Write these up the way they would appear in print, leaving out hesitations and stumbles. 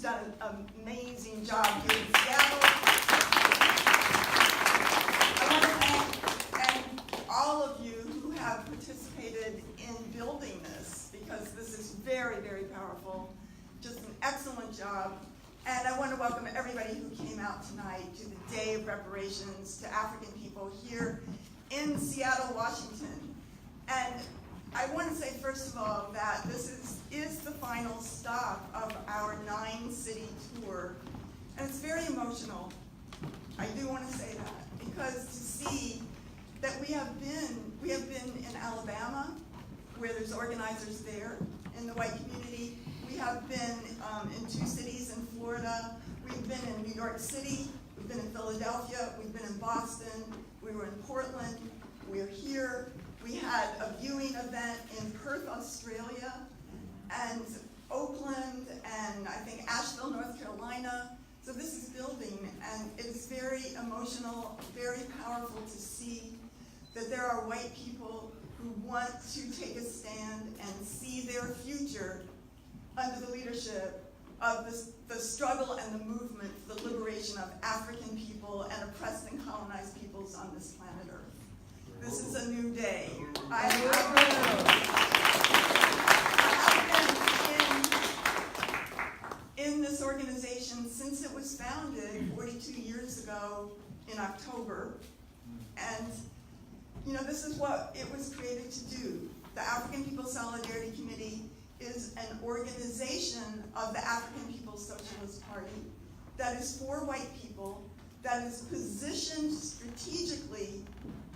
done an amazing job here in Seattle. I want to thank all of you who have participated in building this, because this is very, very powerful. Just an excellent job. And I want to welcome everybody who came out tonight to the Day of Reparations to African people here in Seattle, Washington. And I want to say, first of all, that this is the final stop of our 9-city tour. And it's very emotional. I do want to say that, because to see that we have been in Alabama, where there's organizers there in the white community. We have been in 2 cities in Florida. We've been in New York City. We've been in Philadelphia. We've been in Boston. We were in Portland. We're here. We had a viewing event in Perth, Australia, and Oakland, and I think Asheville, North Carolina. So this is building, and it is very emotional, very powerful to see that there are white people who want to take a stand and see their future under the leadership of the struggle and the movement for the liberation of African people and oppressed and colonized peoples on this planet Earth. This is a new day. I have been in this organization since it was founded 42 years ago in October. And this is what it was created to do. The African People's Solidarity Committee is an organization of the African People's Socialist Party that is for white people, that is positioned strategically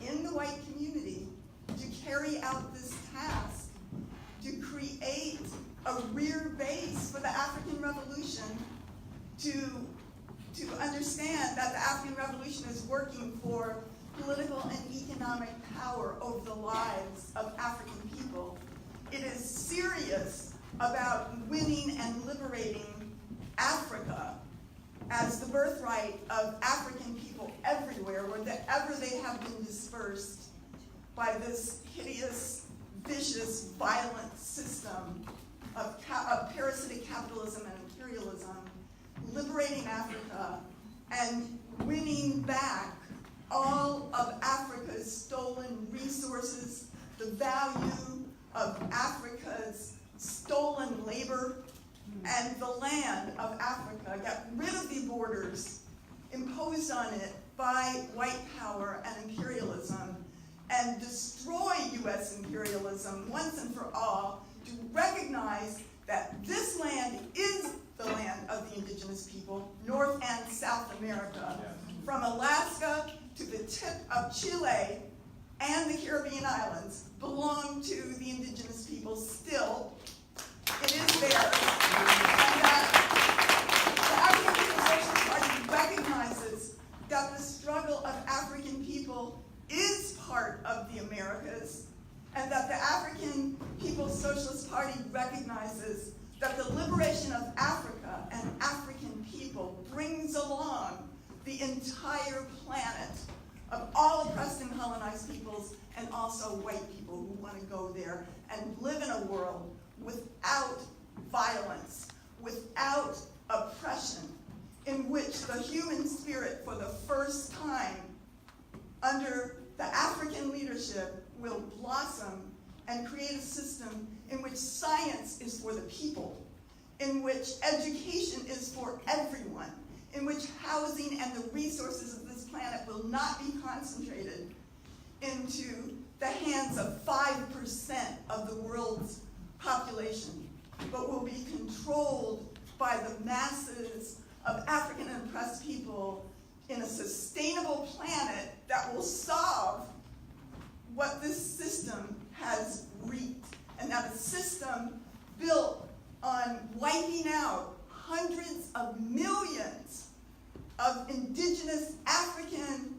in the white community to carry out this task, to create a rear base for the African Revolution, to understand that the African Revolution is working for political and economic power over the lives of African people. It is serious about winning and liberating Africa as the birthright of African people everywhere, wherever they have been dispersed by this hideous, vicious, violent system of parasitic capitalism and imperialism, liberating Africa and winning back all of Africa's stolen resources, the value of Africa's stolen labor, and the land of Africa, get rid of the borders imposed on it by white power and imperialism, and destroy U.S. imperialism once and for all, to recognize that this land is the land of the indigenous people, North and South America, from Alaska to the tip of Chile and the Caribbean islands belong to the indigenous people still. It is theirs. And the African People's Socialist Party recognizes that the struggle of African people is part of the Americas, and that the African People's Socialist Party recognizes that the liberation of Africa and African people brings along the entire planet of all oppressed and colonized peoples, and also white people who want to go there and live in a world without violence, without oppression, in which the human spirit, for the first time under the African leadership, will blossom and create a system in which science is for the people, in which education is for everyone, in which housing and the resources of this planet will not be concentrated into the hands of 5% of the world's population, but will be controlled by the masses of African and oppressed people in a sustainable planet that will solve what this system has reaped, and that a system built on wiping out hundreds of millions of indigenous African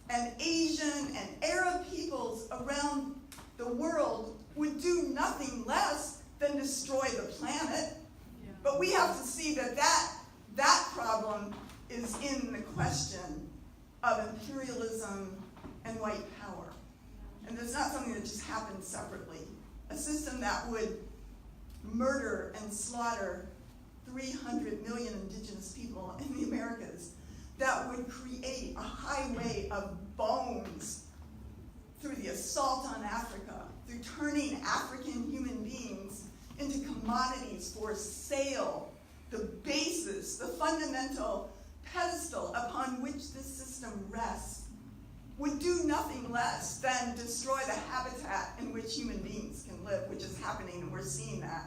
and Asian and Arab peoples around the world would do nothing less than destroy the planet. Yeah. But we have to see that problem is in the question of imperialism and white power. And it's not something that just happens separately. A system that would murder and slaughter 300 million indigenous people in the Americas that would create a highway of bones through the assault on Africa, through turning African human beings into commodities for sale, the basis, the fundamental pedestal upon which this system rests, would do nothing less than destroy the habitat in which human beings can live, which is happening, and we're seeing that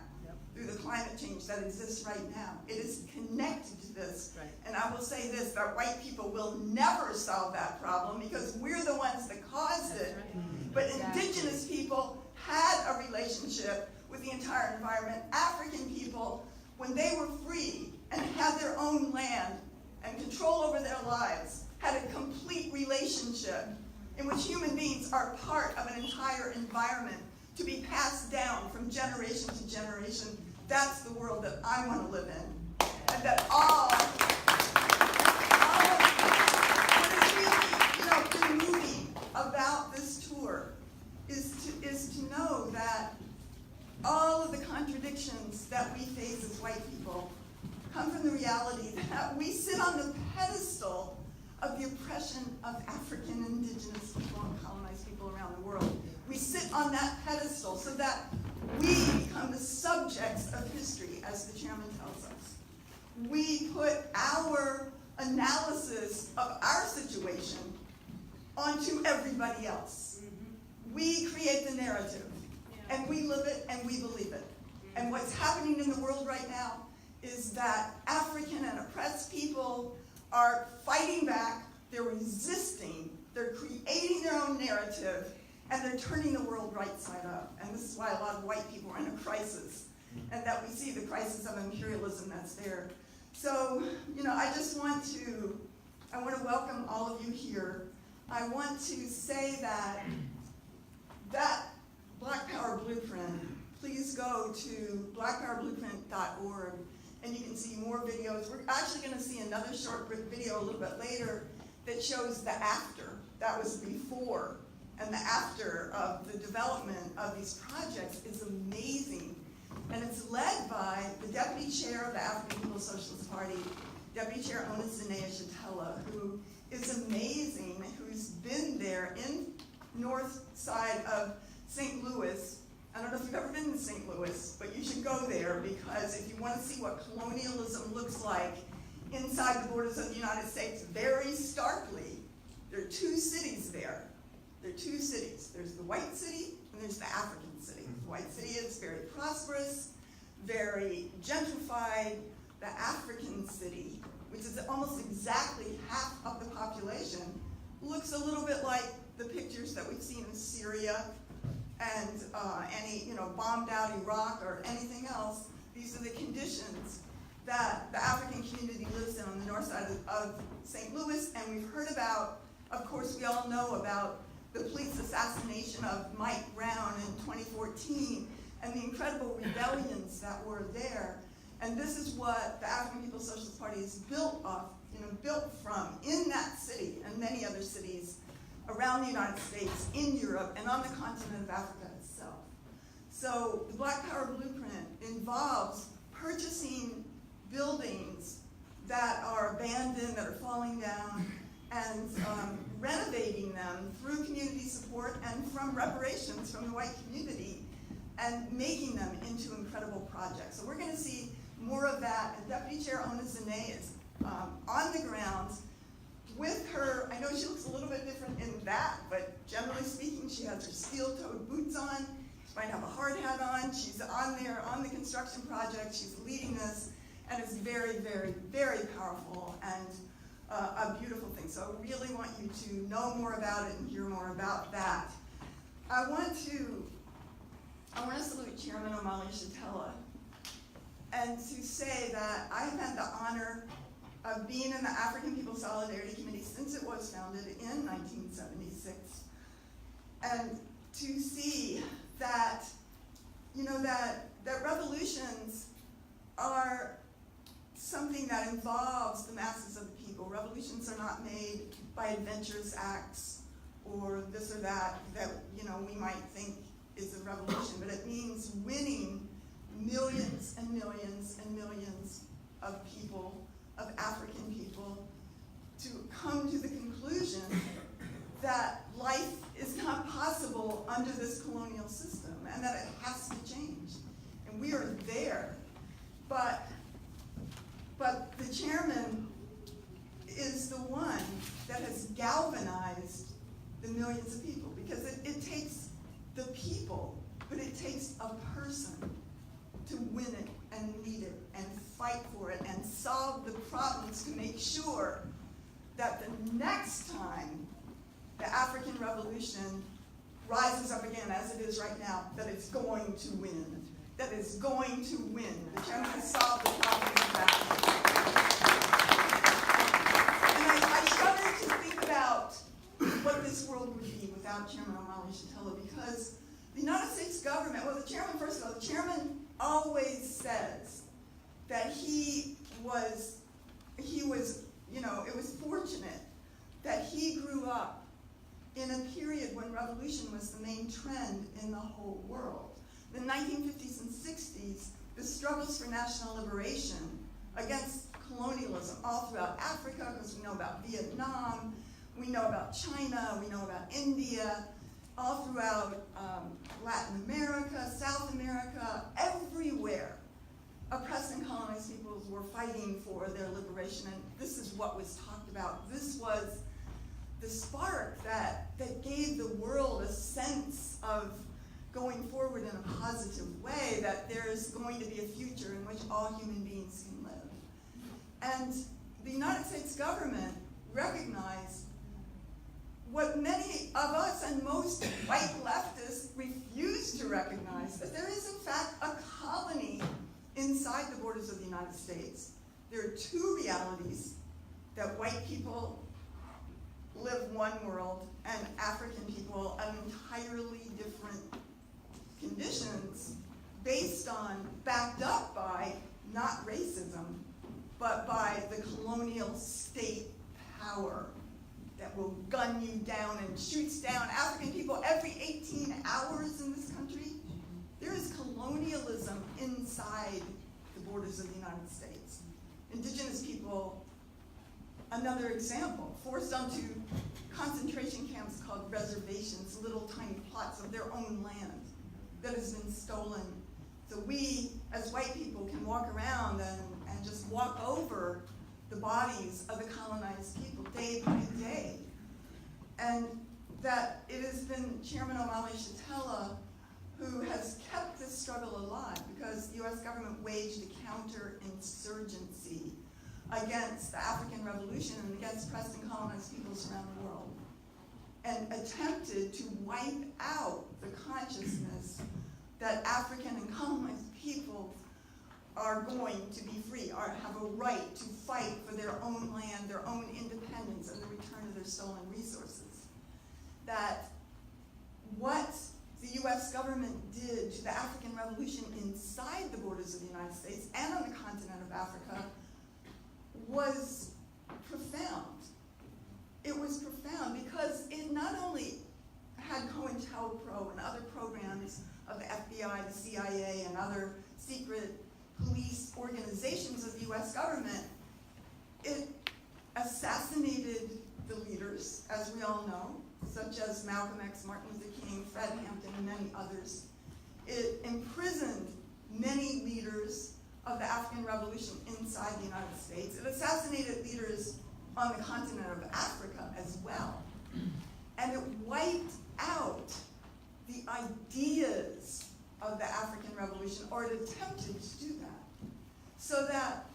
through the climate change that exists right now. It is connected to this. Right. And I will say this, that white people will never solve that problem because we're the ones that caused it. Right. But indigenous people had a relationship with the entire environment. African people, when they were free and had their own land and control over their lives, had a complete relationship in which human beings are part of an entire environment to be passed down from generation to generation. That's the world that I want to live in. And that what is really, been moving about this tour is to know that all of the contradictions that we face as white people come from the reality that we sit on the pedestal of the oppression of African, indigenous people, and colonized people around the world. We sit on that pedestal so that we become the subjects of history, as the chairman tells us. We put our analysis of our situation onto everybody else. We create the narrative, and we live it, and we believe it. And what's happening in the world right now is that African and oppressed people are fighting back, they're resisting, they're creating their own narrative, and they're turning the world right side up. And this is why a lot of white people are in a crisis, and that we see the crisis of imperialism that's there. So, I just want to welcome all of you here. I want to say that Black Power Blueprint, please go to blackpowerblueprint.org, and you can see more videos. We're actually going to see another short video a little bit later that shows the after. That was before, and the after of the development of these projects is amazing. And it's led by the Deputy Chair of the African People's Socialist Party, Deputy Chair Onazinea Shatella, who is amazing, who's been there in north side of St. Louis. I don't know if you've ever been to St. Louis, but you should go there, because if you want to see what colonialism looks like inside the borders of the United States, very starkly, there are two cities there. There are two cities. There's the white city and there's the African city. The white city is very prosperous, very gentrified. The African city, which is almost exactly half of the population, looks a little bit like the pictures that we've seen in Syria and any bombed out Iraq or anything else. These are the conditions that the African community lives in on the north side of St. Louis, and we've heard about, of course, we all know about the police assassination of Mike Brown in 2014 and the incredible rebellions that were there. And this is what the African People's Socialist Party is built from in that city and many other cities around the United States, in Europe, and on the continent of Africa itself. So the Black Power Blueprint involves purchasing buildings that are abandoned, that are falling down, and renovating them through community support and from reparations from the white community, and making them into incredible projects. So we're going to see more of that. And Deputy Chair Onazinea is on the ground with her. I know she looks a little bit different in that, but generally speaking, she has her steel-toed boots on. She might have a hard hat on. She's on there on the construction project. She's leading this, and it's very, very, very powerful and a beautiful thing. So I really want you to know more about it and hear more about that. I want to salute Chairman Omali Shatella, and to say that I have had the honor of being in the African People's Solidarity Committee since it was founded in 1976, and to see that, that revolutions are something that involves the masses of the people. Revolutions are not made by adventurous acts or this or that we might think is a revolution, but it means winning millions and millions and millions of people, of African people, to come to the conclusion that life is not possible under this colonial system and that it has to change. And we are there. But the chairman is the one that has galvanized the millions of people, because it takes the people, but it takes a person to win it and lead it and fight for it and solve the problems to make sure that the next time the African Revolution rises up again as it is right now, that it's going to win. That it's going to win. The chairman has solved the problem of that. And I shudder to think about what this world would be without Chairman Omali Yeshitela, because the United States government, well, the chairman, first of all, the chairman always says that he was, it was fortunate that he grew up in a period when revolution was the main trend in the whole world. The 1950s and 60s, the struggles for national liberation against colonialism all throughout Africa, because we know about Vietnam, we know about China, we know about India, all throughout Latin America, South America, everywhere. Oppressed and colonized peoples were fighting for their liberation, and this is what was talked about. This was the spark that gave the world a sense of going forward in a positive way, that there's going to be a future in which all human beings can live. And the United States government recognized what many of us and most white leftists refuse to recognize, that there is in fact a colony inside the borders of the United States. There are two realities, that white people live one world and African people an entirely different conditions, backed up by not racism, but by the colonial state power that will gun you down and shoots down African people every 18 hours in this country. There is colonialism inside the borders of the United States. Indigenous people, another example, forced onto concentration camps called reservations, little tiny plots of their own land that has been stolen. So we, as white people, can walk around and just walk over the bodies of the colonized people day by day. And that it has been Chairman Omali Yeshitela who has kept this struggle alive, because the US government waged a counterinsurgency against the African Revolution and against oppressed and colonized peoples around the world, and attempted to wipe out the consciousness that African and colonized people are going to be free, or have a right to fight for their own land, their own independence, and the return of their stolen resources. That what the US government did to the African Revolution inside the borders of the United States and on the continent of Africa was profound. It was profound because it not only had COINTELPRO and other programs of the FBI, the CIA, and other secret police organizations of the US government, it assassinated the leaders, as we all know, such as Malcolm X, Martin Luther King, Fred Hampton, and many others. It imprisoned many leaders of the African Revolution inside the United States. It assassinated leaders on the continent of Africa as well. And it wiped out the ideas of the African Revolution, or it attempted to do that. So that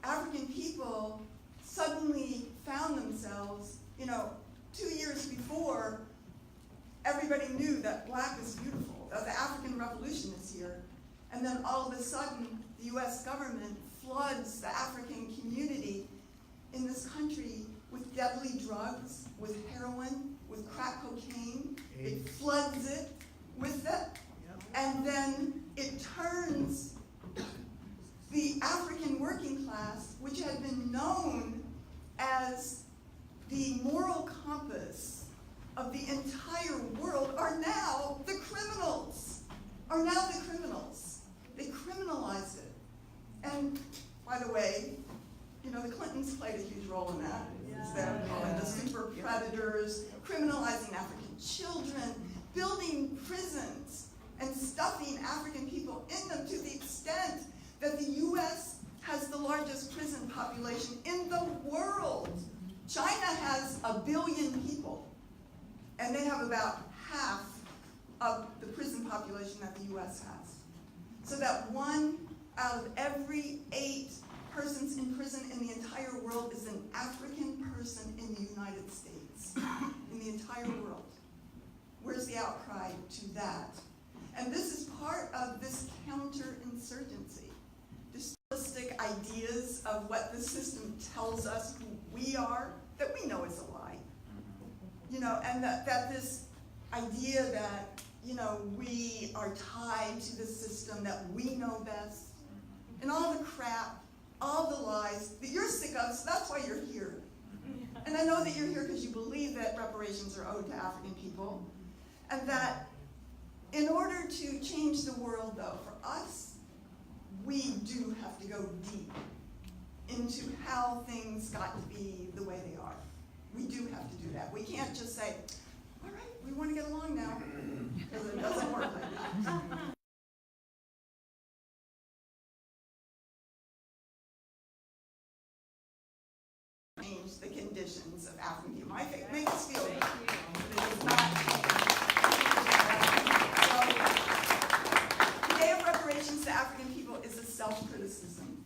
African people suddenly found themselves, 2 years before, everybody knew that black is beautiful, that the African Revolution is here. And then all of a sudden, the US government floods the African community in this country with deadly drugs, with heroin, with crack cocaine. It floods it with it. And then it turns the African working class, which had been known as the moral compass of the entire world, are now the criminals. They criminalize prisons and stuffing African people in them to the extent that the U.S. has the largest prison population in the world. China has 1 billion people, and they have about half of the prison population that the U.S. has. So that 1 out of every 8 persons in prison in the entire world is an African person in the United States, in the entire world. Where's the outcry to that? And this is part of this counterinsurgency. Just simplistic ideas of what the system tells us who we are, that we know is a lie. You know, and that this idea that, you know, we are tied to the system, that we know best, and all the crap, all the lies that you're sick of, so that's why you're here. And I know that you're here because you believe that reparations are owed to African people, and that in order to change the world, though, for us, we do have to go deep into how things got to be the way they are. We do have to do that. We can't just say, all right, we want to get along now, because it doesn't work like that. Change the conditions of African people. I think make us feel good. It is not so, the Day of Reparations to African people is a self-criticism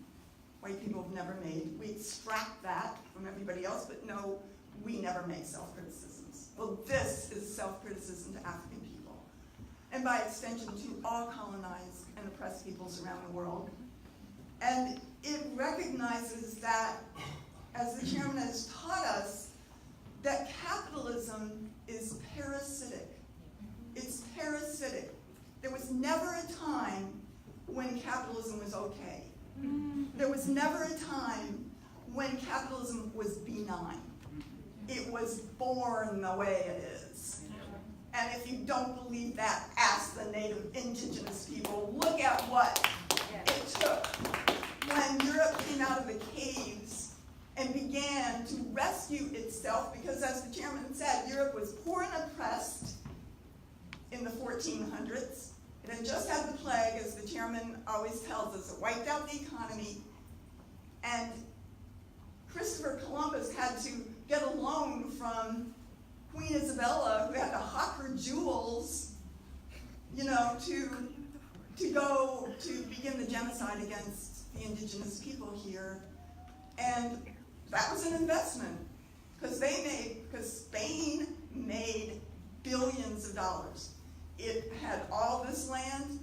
white people have never made. We extract that from everybody else, but no, we never make self-criticisms. Well, this is self-criticism to African people, and by extension to all colonized and oppressed peoples around the world. And it recognizes that, as the chairman has taught us, that capitalism is parasitic. It's parasitic. There was never a time when capitalism was okay. There was never a time when capitalism was benign. It was born the way it is. And if you don't believe that, ask the native indigenous people. Look at what it took when Europe came out of the caves and began to rescue itself, because as the chairman said, Europe was poor and oppressed in the 1400s. It had just had the plague, as the chairman always tells us. It wiped out the economy. And Christopher Columbus had to get a loan from Queen Isabella, who had to hawk her jewels, you know, to go to begin the genocide against the indigenous people here. And that was an investment, because Spain made billions of dollars. It had all this land.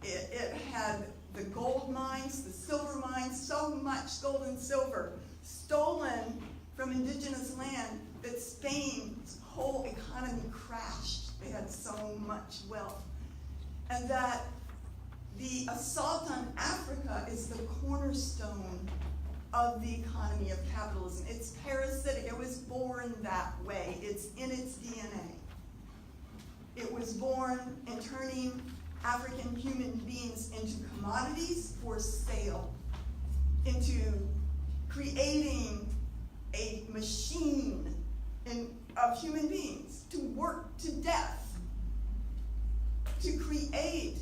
It had the gold mines, the silver mines, so much gold and silver stolen from indigenous land that Spain's whole economy crashed. They had so much wealth. And that the assault on Africa is the cornerstone of the economy of capitalism. It's parasitic. It was born that way. It's in its DNA. It was born in turning African human beings into commodities for sale, into creating a machine of human beings to work to death, to create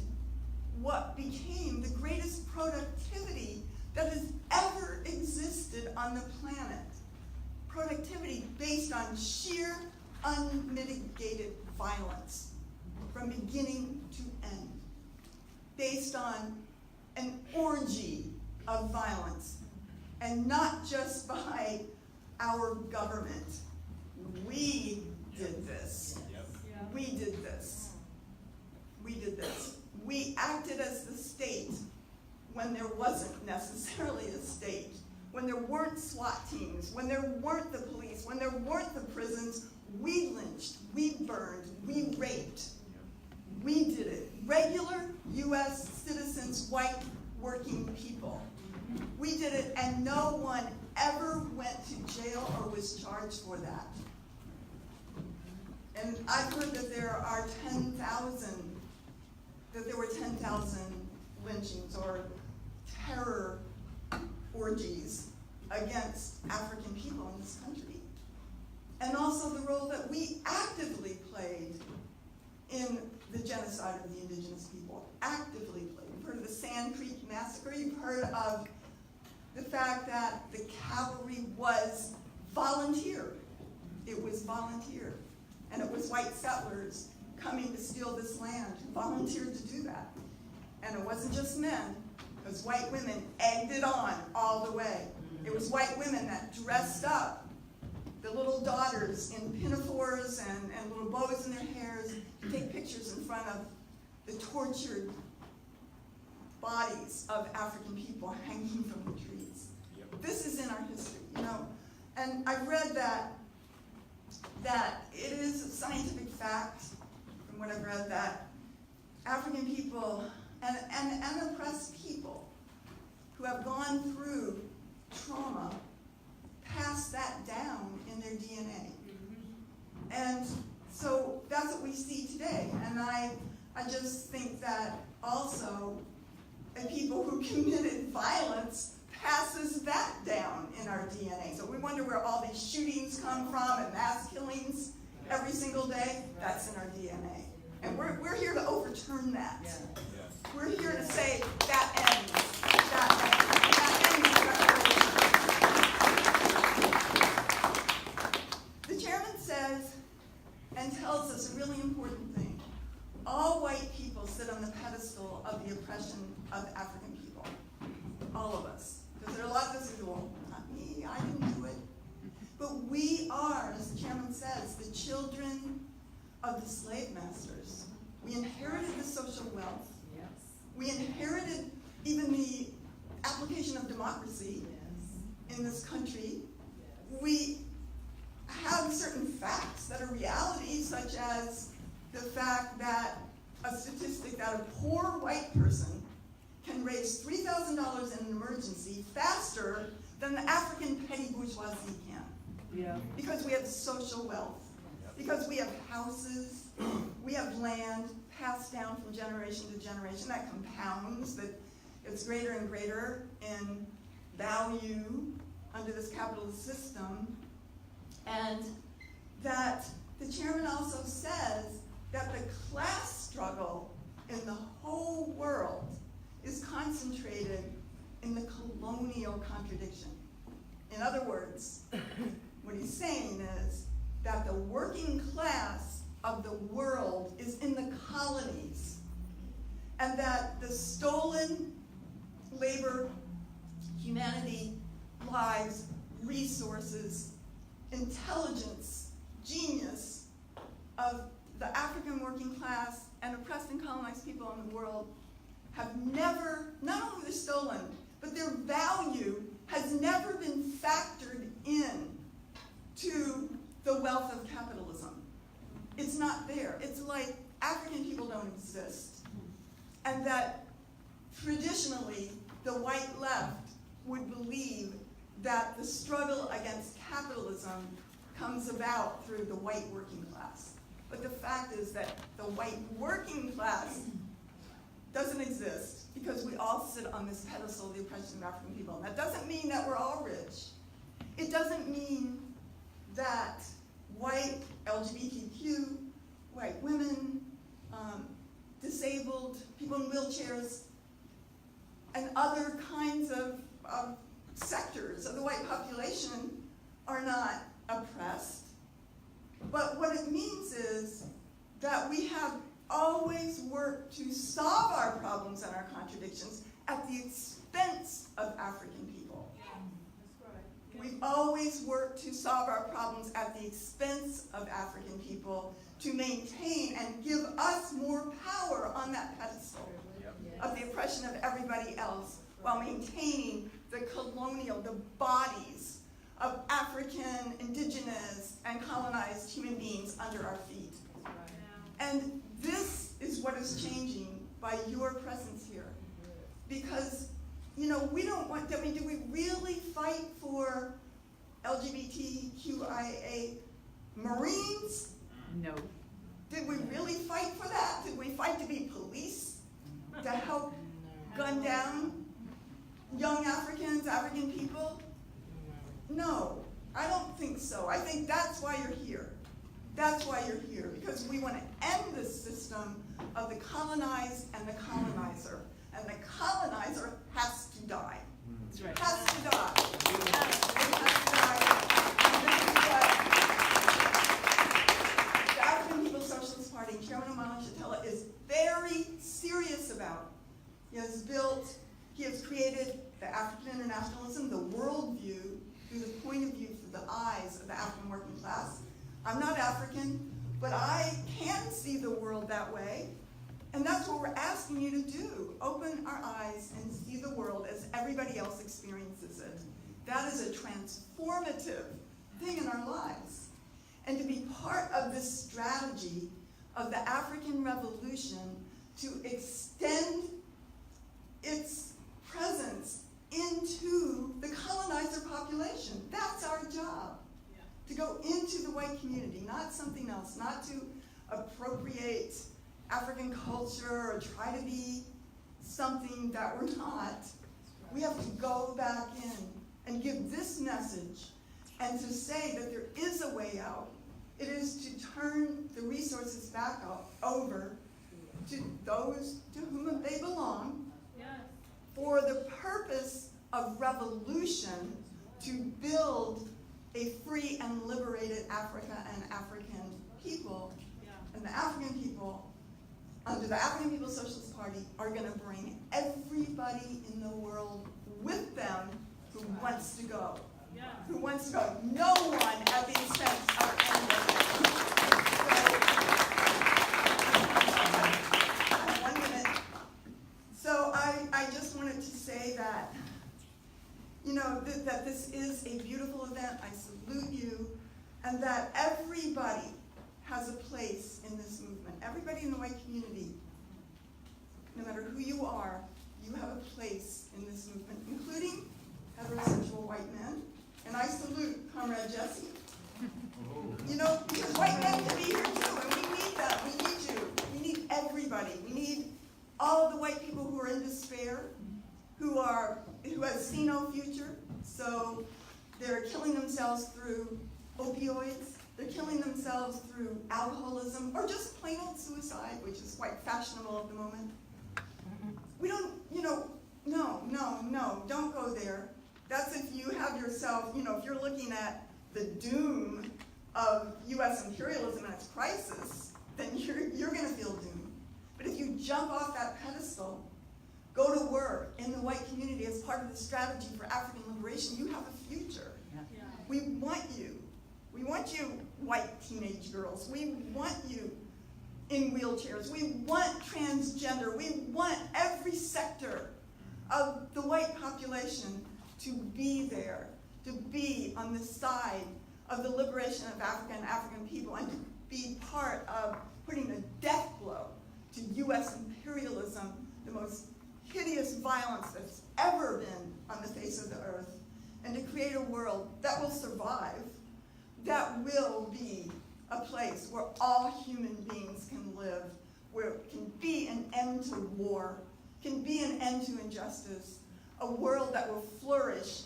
what became the greatest productivity that has ever existed on the planet. Productivity based on sheer, unmitigated violence from beginning to end, based on an orgy of violence, and not just by our government. We did this. We did this. We did this. We acted as the state when there wasn't necessarily a state, when there weren't SWAT teams, when there weren't the police, when there weren't the prisons. We lynched, we burned, we raped. We did it. Regular U.S. citizens, white working people. We did it, and no one ever went to jail or was charged for that. And I've heard that there were 10,000 lynchings or terror orgies against African people in this country. And also the role that we actively played in the genocide of the indigenous people, actively played. You've heard of the Sand Creek Massacre. You've heard of the fact that the cavalry was volunteer. It was volunteer. And it was white settlers coming to steal this land who volunteered to do that. And it wasn't just men, because white women egged it on all the way. It was white women that dressed up the little daughters in pinafores and little bows in their hairs to take pictures in front of the tortured bodies of African people hanging from the trees. Yep. This is in our history, you know. And I've read that it is a scientific fact, from what I've read, that African people and oppressed people who have gone through trauma pass that down in their DNA. And so that's what we see today. And I just think that also people who committed violence passes that down in our DNA. So we wonder where all these shootings come from and mass killings every single day. That's in our DNA. And we're here to overturn that. Yeah. We're here to say that ends. That ends reparations. The chairman says and tells us a really important thing. All white people sit on the pedestal of the oppression of African people. All of us. Because there are a lot of us who go, not me, I didn't do it. But we are, as the chairman says, the children of the slave masters. We inherited the social wealth. Yes. We inherited even the application of democracy in this country. Yes. We have certain facts that are realities, such as the fact that a statistic that a poor white person can raise $3,000 in an emergency faster than the African petty bourgeoisie can. Yeah. Because we have social wealth. Because we have houses, we have land passed down from generation to generation that compounds, that it's greater and greater in value under this capitalist system. And that the chairman also says that the class struggle in the whole world is concentrated in the colonial contradiction. In other words, what he's saying is that the working class of the world is in the colonies, and that the stolen labor, humanity, lives, resources, intelligence, genius of the African working class and oppressed and colonized people in the world have never, not only they're stolen, but their value has never been factored in to the wealth of capitalism. It's not there. It's like African people don't exist. And that traditionally the white left would believe that the struggle against capitalism comes about through the white working class. But the fact is that the white working class doesn't exist because we all sit on this pedestal of the oppression of African people. And that doesn't mean that we're all rich. It doesn't mean that white LGBTQ, white women, disabled, people in wheelchairs, and other kinds of sectors of the white population are not oppressed. But what it means is that we have always worked to solve our problems and our contradictions at the expense of African people. We've always worked to solve our problems at the expense of African people, to maintain and give us more power on that pedestal of the oppression of everybody else, while maintaining the colonial, the bodies of African, indigenous, and colonized human beings under our feet. And this is what is changing by your presence here. Because, you know, we don't want, I mean, do we really fight for LGBTQIA Marines? No. Did we really fight for that? Did we fight to be police? To help gun down young Africans, African people? No, I don't think so. I think that's why you're here. That's why you're here, because we want to end this system of of the colonized and the colonizer. And the colonizer has to die. That's right. Has to die. It has to die. And this is what the African People's Socialist Party, Chairman Omala Shatila, is very serious about. He has created the African internationalism, the worldview, through the point of view, through the eyes of the African working class. I'm not African, but I can see the world that way. And that's what we're asking you to do. Open our eyes and see the world as everybody else experiences it. That is a transformative thing in our lives. And to be part of this strategy of the African Revolution to extend its presence into the colonizer population. That's our job. Yeah. To go into the white community, not something else, not to appropriate African culture or try to be something that we're not. We have to go back in and give this message and to say that there is a way out. It is to turn the resources back over to those to whom they belong, yes, for the purpose of revolution to build a free and liberated Africa and African people. Yeah. And the African people, under the African People's Socialist Party, are going to bring everybody in the world with them who wants to go. Yeah. Who wants to go. No one at the expense of anybody. So, 1 minute. So I just wanted to say that, you know, that this is a beautiful event. I salute you. And that everybody has a place in this movement. Everybody in the white community, no matter who you are, you have a place in this movement, including heterosexual white men. And I salute Comrade Jesse. You know, because white men can be here too, and we need them. We need you. We need everybody. We need all of the white people who are in despair, who have seen no future. So they're killing themselves through opioids. They're killing themselves through alcoholism, or just plain old suicide, which is quite fashionable at the moment. We don't, you know, no, don't go there. That's if you have yourself, you know, if you're looking at the doom of U.S. imperialism and its crisis, then you're going to feel doomed. But if you jump off that pedestal, go to work in the white community as part of the strategy for African liberation, you have a future. Yeah. Yeah. We want you. We want you, white teenage girls. We want you in wheelchairs. We want transgender. We want every sector of the white population to be there, to be on the side of the liberation of Africa and African people, and to be part of putting a death blow to U.S. imperialism, the most hideous violence that's ever been on the face of the earth, and to create a world that will survive, that will be a place where all human beings can live, where it can be an end to war, can be an end to injustice, a world that will flourish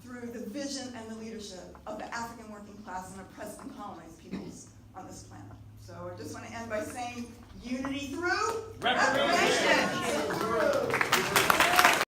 through the vision and the leadership of the African working class and oppressed and colonized peoples on this planet. So I just want to end by saying unity through